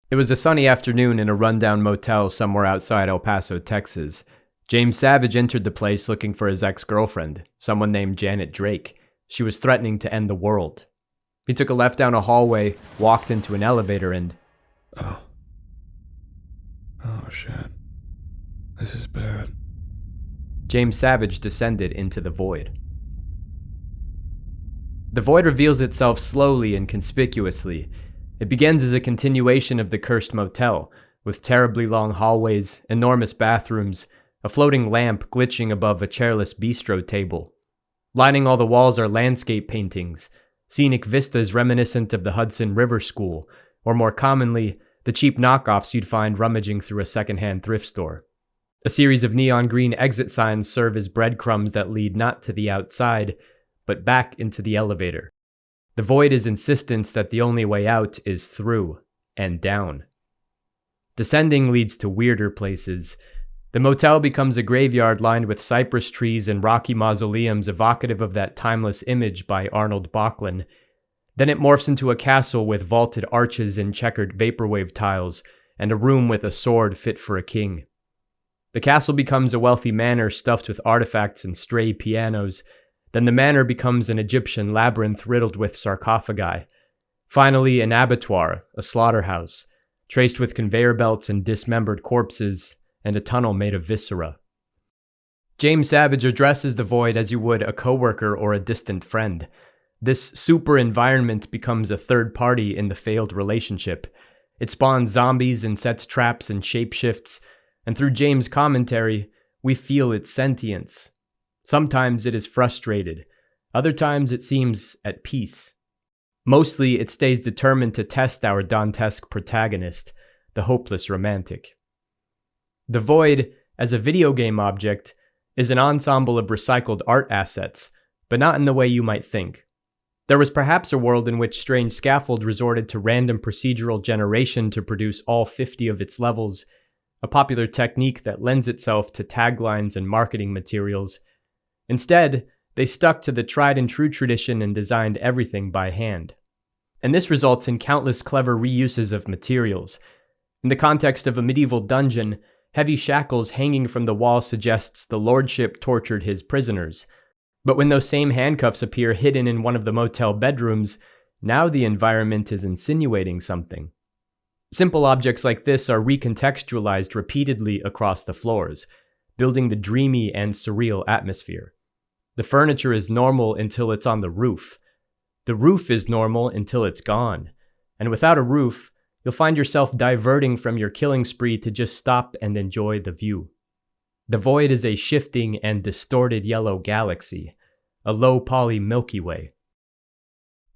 It was a sunny afternoon in a rundown motel somewhere outside El Paso, Texas. James Savage entered the place looking for his ex-girlfriend, someone named Janet Drake. She was threatening to end the world. He took a left down a hallway, walked into an elevator, and... Oh shit. This is bad. James Savage descended into the void. The void reveals itself slowly and conspicuously. It begins as a continuation of the cursed motel, with terribly long hallways, enormous bathrooms, a floating lamp glitching above a chairless bistro table. Lining all the walls are landscape paintings, scenic vistas reminiscent of the Hudson River School, or more commonly, the cheap knockoffs you'd find rummaging through a secondhand thrift store. A series of neon green exit signs serve as breadcrumbs that lead not to the outside, but back into the elevator. The void is insistence that the only way out is through and down. Descending leads to weirder places. The motel becomes a graveyard lined with cypress trees and rocky mausoleums evocative of that timeless image by Arnold Böcklin. Then it morphs into a castle with vaulted arches and checkered vaporwave tiles, and a room with a sword fit for a king. The castle becomes a wealthy manor stuffed with artifacts and stray pianos. Then the manor becomes an Egyptian labyrinth riddled with sarcophagi. Finally, an abattoir, a slaughterhouse, traced with conveyor belts and dismembered corpses, and a tunnel made of viscera. James Savage addresses the void as you would a coworker or a distant friend. This super environment becomes a third party in the failed relationship. It spawns zombies and sets traps and shapeshifts, and through James' commentary, we feel its sentience. Sometimes it is frustrated, other times it seems at peace. Mostly it stays determined to test our Dantesque protagonist, the hopeless romantic. The void, as a video game object, is an ensemble of recycled art assets, but not in the way you might think. There was perhaps a world in which Strange Scaffold resorted to random procedural generation to produce all 50 of its levels, a popular technique that lends itself to taglines and marketing materials. Instead, they stuck to the tried-and-true tradition and designed everything by hand. And this results in countless clever reuses of materials. In the context of a medieval dungeon, heavy shackles hanging from the wall suggests the lordship tortured his prisoners. But when those same handcuffs appear hidden in one of the motel bedrooms, now the environment is insinuating something. Simple objects like this are recontextualized repeatedly across the floors, building the dreamy and surreal atmosphere. The furniture is normal until it's on the roof. The roof is normal until it's gone. And without a roof, you'll find yourself diverting from your killing spree to just stop and enjoy the view. The void is a shifting and distorted yellow galaxy, a low-poly Milky Way.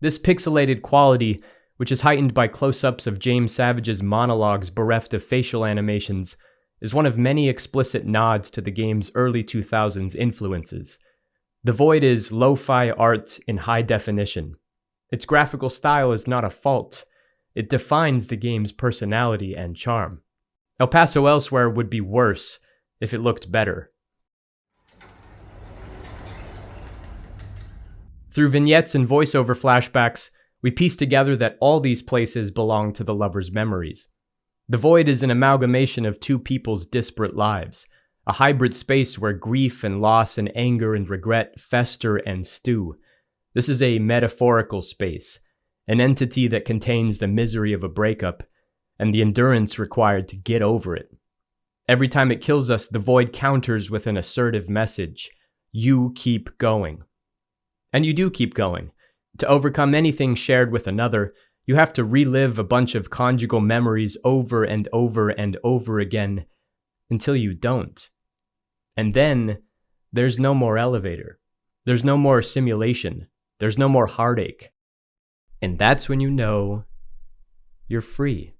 This pixelated quality, which is heightened by close-ups of James Savage's monologues bereft of facial animations, is one of many explicit nods to the game's early 2000s influences. The void is lo-fi art in high definition. Its graphical style is not a fault. It defines the game's personality and charm. El Paso Elsewhere would be worse if it looked better. Through vignettes and voiceover flashbacks, we piece together that all these places belong to the lover's memories. The void is an amalgamation of two people's disparate lives, a hybrid space where grief and loss and anger and regret fester and stew. This is a metaphorical space, an entity that contains the misery of a breakup and the endurance required to get over it. Every time it kills us, the void counters with an assertive message. You keep going. And you do keep going. To overcome anything shared with another, you have to relive a bunch of conjugal memories over and over and over again until you don't. And then, there's no more elevator. There's no more simulation. There's no more heartache. And that's when you know you're free.